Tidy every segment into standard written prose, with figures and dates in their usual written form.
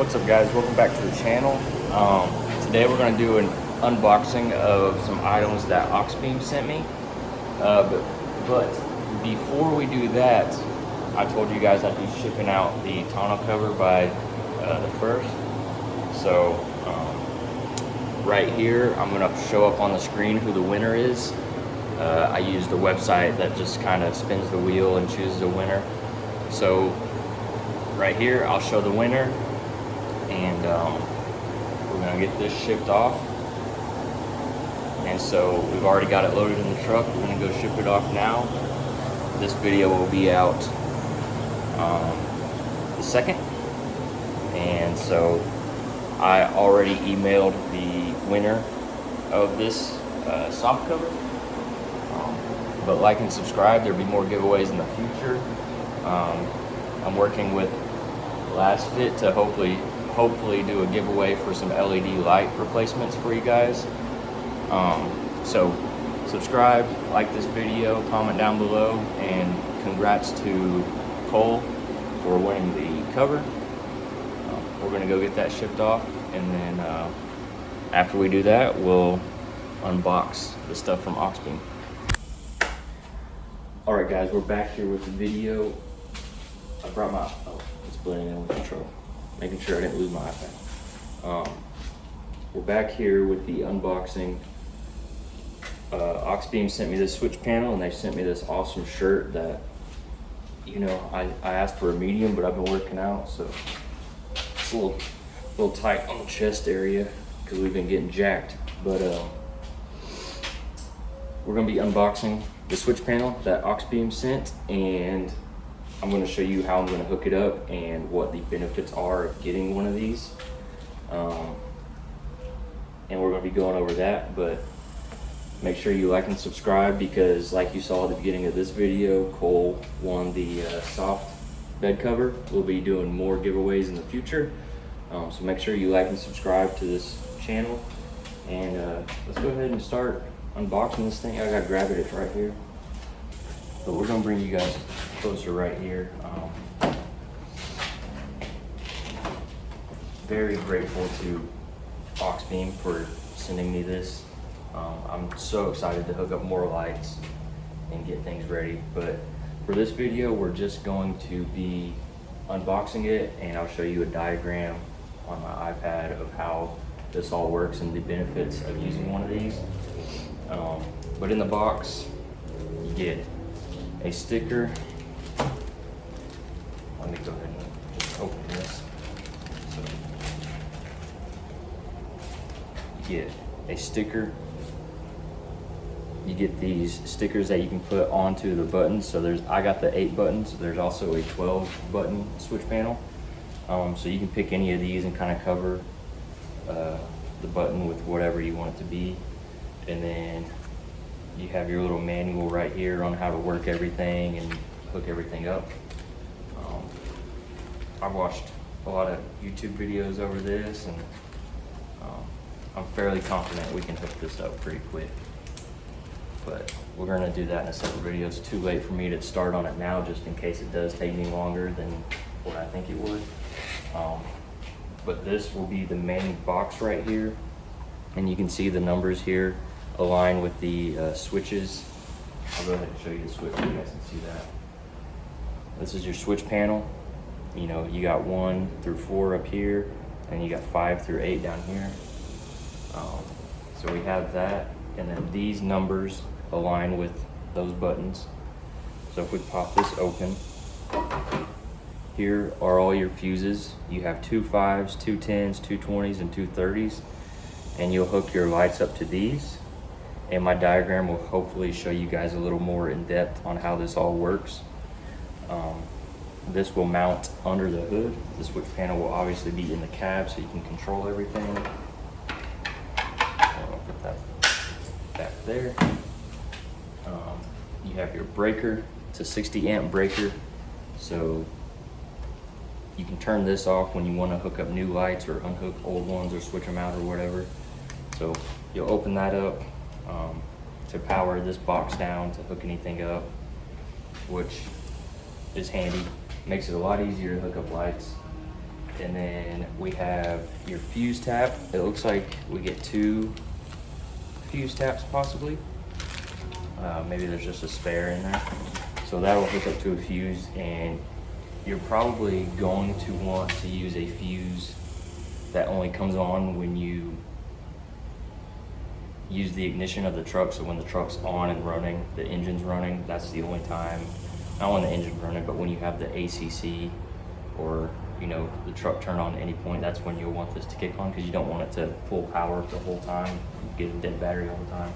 What's up, guys? Welcome back to the channel. Today we're going to do an unboxing of some items that Auxbeam sent me. But before we do that, I told you guys I'd be shipping out the tonneau cover by the 1st. So right here, I'm going to show up on the screen who the winner is. I used a website that just kind of spins the wheel and chooses a winner. So right here, I'll show the winner, and we're gonna get this shipped off. And so we've already got it loaded in the truck. We're gonna go ship it off now. This video will be out the 2nd. And so I already emailed the winner of this soft cover. But like and subscribe, there'll be more giveaways in the future. I'm working with Last Fit to hopefully do a giveaway for some LED light replacements for you guys. So subscribe, like this video, comment down below, and congrats to Cole for winning the cover. We're gonna go get that shipped off, and then after we do that, we'll unbox the stuff from Auxbeam. All right, guys, we're back here with the video. I brought my, it's blending in with control, making sure I didn't lose my iPad. We're back here with the unboxing. Auxbeam sent me this switch panel, and they sent me this awesome shirt that, you know, I asked for a medium, but I've been working out, so it's a little tight on the chest area because we've been getting jacked. But we're gonna be unboxing the switch panel that Auxbeam sent, and I'm going to show you how I'm going to hook it up and what the benefits are of getting one of these. And we're going to be going over that, but make sure you like and subscribe, because like you saw at the beginning of this video, Cole won the soft bed cover. We'll be doing more giveaways in the future. So make sure you like and subscribe to this channel. And let's go ahead and start unboxing this thing. I got gravity, it's right here. But we're gonna bring you guys closer right here. Very grateful to Auxbeam for sending me this. I'm so excited to hook up more lights and get things ready. But for this video, we're just going to be unboxing it, and I'll show you a diagram on my iPad of how this all works and the benefits of using one of these. But in the box, you get a sticker. Let me go ahead and just open this. So you get a sticker. You get these stickers that you can put onto the buttons. So I got the 8 buttons. There's also a 12 button switch panel. So you can pick any of these and kind of cover the button with whatever you want it to be. And then you have your little manual right here on how to work everything and hook everything up. I've watched a lot of YouTube videos over this, and I'm fairly confident we can hook this up pretty quick. But we're gonna do that in a separate video. It's too late for me to start on it now, just in case it does take me longer than what I think it would. But this will be the main box right here, and you can see the numbers here align with the switches. I'll go ahead and show you the switch so you guys can see that. This is your switch panel. You know, you got 1 through 4 up here, and you got 5 through 8 down here. So we have that, and then these numbers align with those buttons. So if we pop this open, here are all your fuses. You have 2 5s, 2 10s, 2 20s, and 2 30s, and you'll hook your lights up to these. And my diagram will hopefully show you guys a little more in depth on how this all works. This will mount under the hood. The switch panel will obviously be in the cab, so you can control everything. I'll put that back there. You have your breaker. It's a 60 amp breaker, so you can turn this off when you want to hook up new lights or unhook old ones or switch them out or whatever. So you'll open that up to power this box down to hook anything up, which is handy. Makes it a lot easier to hook up lights. And then we have your fuse tap. It looks like we get 2 fuse taps possibly. Maybe there's just a spare in there. So that will hook up to a fuse, and you're probably going to want to use a fuse that only comes on when you use the ignition of the truck. So when the truck's on and running, the engine's running, that's the only time, not when the engine's running, but when you have the ACC or the truck turn on at any point, that's when you'll want this to kick on, because you don't want it to pull power the whole time, you get a dead battery all the time.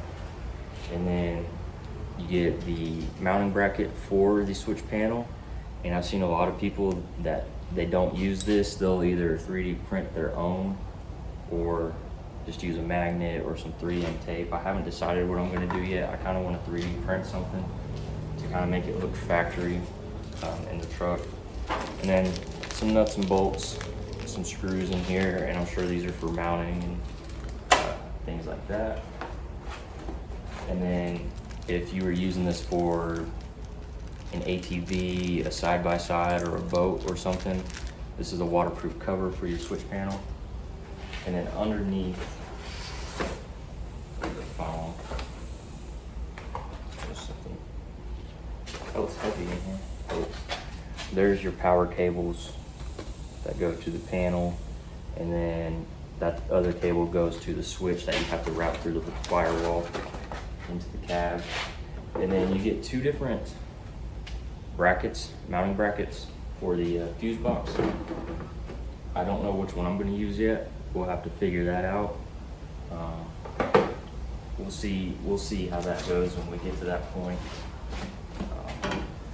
And then you get the mounting bracket for the switch panel. And I've seen a lot of people that they don't use this. They'll either 3D print their own or just use a magnet or some 3M tape. I haven't decided what I'm gonna do yet. I kinda wanna 3D print something to kinda make it look factory in the truck. And then some nuts and bolts, some screws in here, and I'm sure these are for mounting and things like that. And then if you were using this for an ATV, a side-by-side, or a boat or something, this is a waterproof cover for your switch panel. And then underneath the foam, there's something. Oh, it's heavy in here. Oh. There's your power cables that go to the panel, and then that other cable goes to the switch that you have to route through the firewall into the cab. And then you get 2 different brackets, mounting brackets for the fuse box. I don't know which one I'm going to use yet. We'll have to figure that out. We'll see how that goes when we get to that point.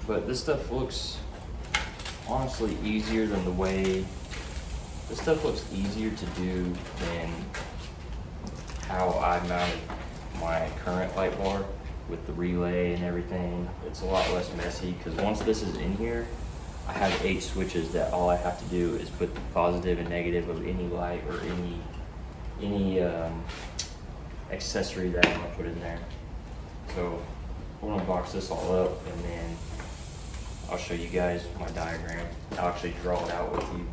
But this stuff looks honestly easier than the way, this stuff looks easier to do than how I mounted my current light bar with the relay and everything. It's a lot less messy, because once this is in here, I have 8 switches that all I have to do is put the positive and negative of any light or any accessory that I want to put in there. So we're gonna box this all up, and then I'll show you guys my diagram. I'll actually draw it out with you,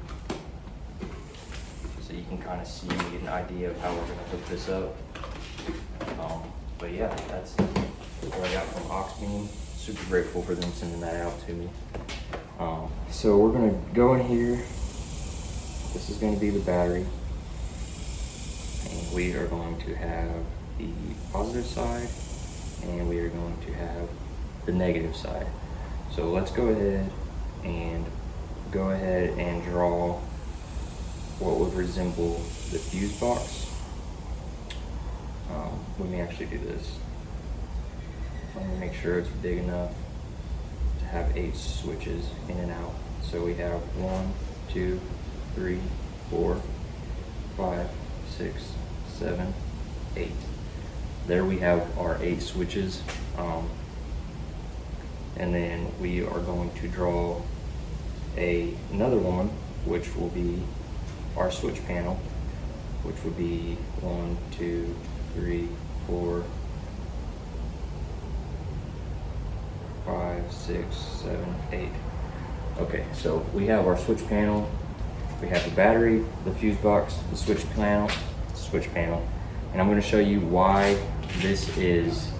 so you can kind of see an idea of how we're gonna hook this up. But yeah, that's what I got from Auxbeam. Super grateful for them sending that out to me. So we're gonna go in here. This is gonna be the battery, and we are going to have the positive side, and we are going to have the negative side. So let's go ahead and draw what would resemble the fuse box. Let me actually do this. I'm gonna make sure it's big enough to have 8 switches in and out. So we have 1, 2, 3, 4, 5, 6, 7, 8. There we have our 8 switches. And then we are going to draw another one, which will be our switch panel, which would be 1, 2, 3, 4, 5, 6, 7, 8. Okay, so we have our switch panel, we have the battery, the fuse box, the switch panel, and I'm going to show you why this is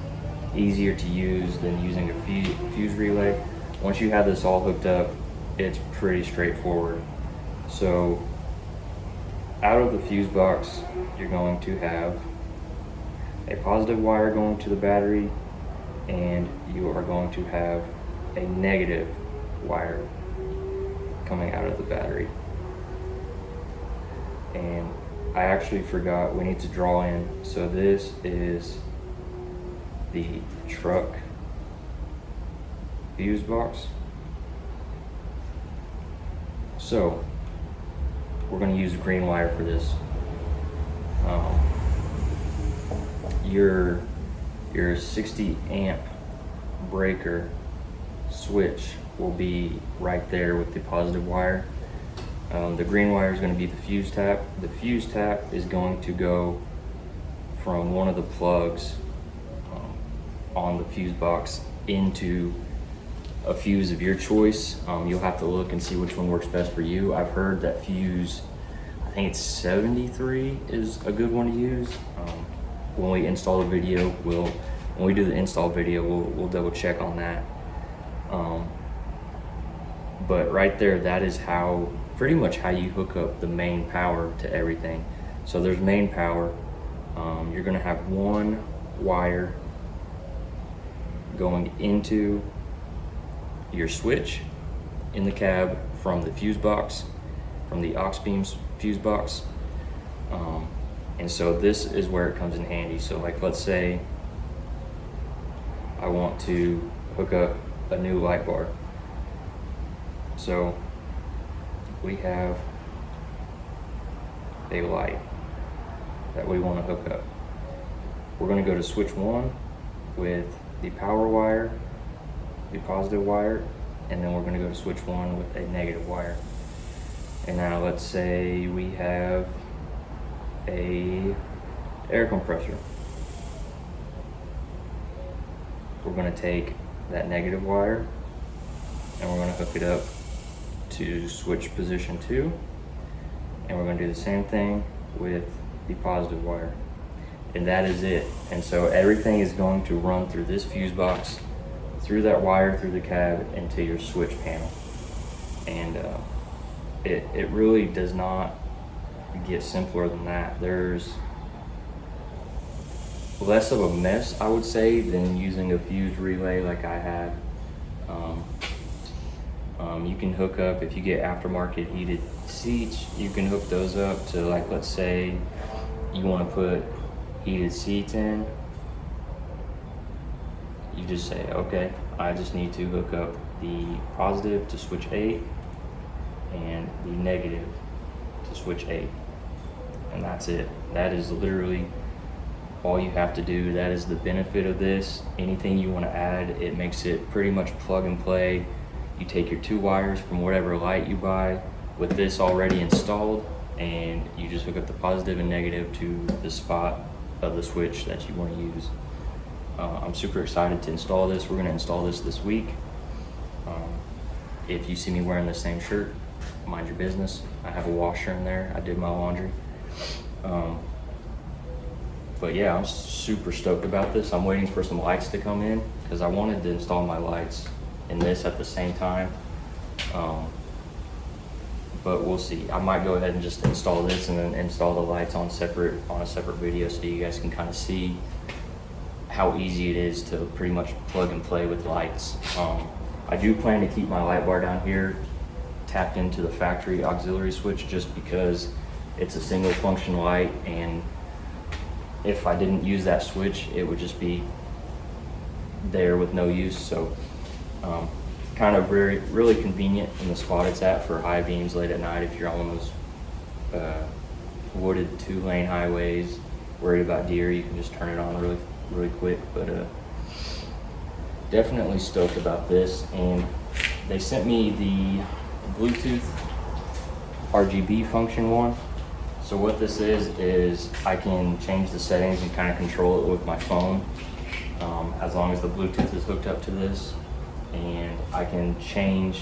easier to use than using a fuse relay. Once you have this all hooked up, it's pretty straightforward. So out of the fuse box, you're going to have a positive wire going to the battery, and you are going to have a negative wire coming out of the battery. And I actually forgot, we need to draw in. So this is the truck fuse box. So we're going to use green wire for this. Your 60 amp breaker switch will be right there with the positive wire. The green wire is going to be the fuse tap. The fuse tap is going to go from one of the plugs on the fuse box into a fuse of your choice. You'll have to look and see which one works best for you. I've heard that fuse, I think it's 73 is a good one to use. When we install the video, when we do the install video, we'll double check on that. But right there, that is pretty much how you hook up the main power to everything. So there's main power. You're gonna have one wire going into your switch in the cab from the fuse box, from the Auxbeam fuse box. And so this is where it comes in handy. So like, let's say I want to hook up a new light bar. So we have a light that we want to hook up. We're going to go to switch 1 with the power wire, the positive wire, and then we're going to go to switch 1 with a negative wire. And now let's say we have a air compressor. We're going to take that negative wire and we're going to hook it up to switch position 2, and we're going to do the same thing with the positive wire, and that is it. And so everything is going to run through this fuse box, through that wire, through the cab, into your switch panel. And it really does not get simpler than that. There's less of a mess, I would say, than using a fused relay like I had. You can hook up, if you get aftermarket heated seats, you can hook those up to, like, let's say you want to put heated seats in. You just say, okay, I just need to hook up the positive to switch 8 and the negative to switch 8. And that's it. That is literally all you have to do. That is the benefit of this. Anything you want to add, it makes it pretty much plug and play. You take your 2 wires from whatever light you buy with this already installed, and you just hook up the positive and negative to the spot of the switch that you want to use. I'm super excited to install this. We're going to install this week. If you see me wearing the same shirt, mind your business. I have a washer in there. I did my laundry. But yeah, I'm super stoked about this. I'm waiting for some lights to come in because I wanted to install my lights in this at the same time. But we'll see. I might go ahead and just install this and then install the lights on a separate video so you guys can kind of see how easy it is to pretty much plug and play with lights. I do plan to keep my light bar down here tapped into the factory auxiliary switch just because it's a single function light, and if I didn't use that switch, it would just be there with no use. So kind of really convenient in the spot it's at for high beams late at night. If you're on those wooded 2-lane highways, worried about deer, you can just turn it on really quick. But definitely stoked about this. And they sent me the Bluetooth RGB function one. So what this is I can change the settings and kind of control it with my phone, as long as the Bluetooth is hooked up to this. And I can change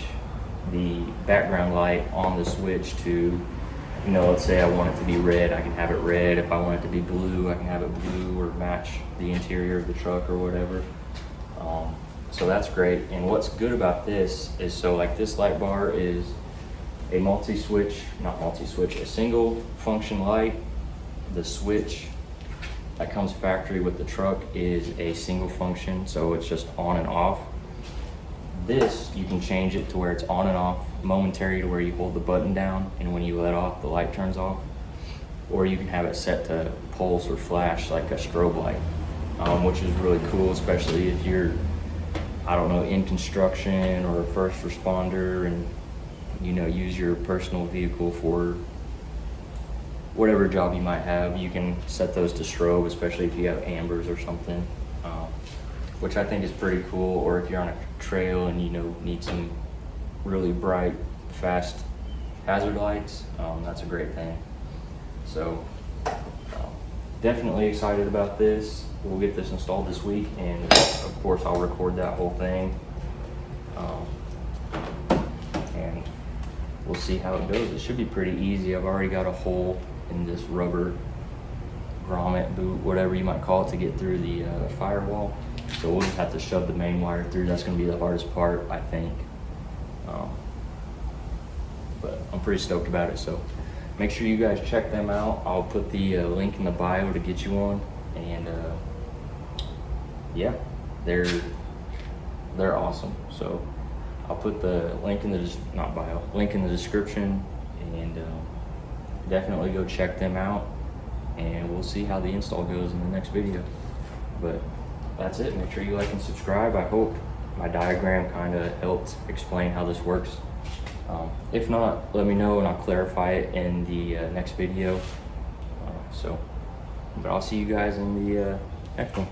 the background light on the switch to, let's say I want it to be red, I can have it red. If I want it to be blue, I can have it blue, or match the interior of the truck or whatever. So that's great. And what's good about this is, so like this light bar is a a single function light. The switch that comes factory with the truck is a single function, so it's just on and off. This, you can change it to where it's on and off momentary, to where you hold the button down and when you let off, the light turns off. Or you can have it set to pulse or flash like a strobe light, which is really cool, especially if you're, in construction or a first responder and use your personal vehicle for whatever job you might have. You can set those to strobe, especially if you have ambers or something, which I think is pretty cool. Or if you're on a trail and need some really bright, fast hazard lights, that's a great thing. So definitely excited about this. We'll get this installed this week, and of course I'll record that whole thing And we'll see how it goes. It should be pretty easy. I've already got a hole in this rubber grommet boot, whatever you might call it, to get through the firewall. So we'll just have to shove the main wire through. That's going to be the hardest part, I think. But I'm pretty stoked about it. So make sure you guys check them out. I'll put the link in the bio to get you one. And yeah, they're awesome. So I'll put the link in the link in the description, and definitely go check them out. And we'll see how the install goes in the next video. But that's it. Make sure you like and subscribe. I hope my diagram kind of helped explain how this works. If not, let me know and I'll clarify it in the next video. But I'll see you guys in the next one.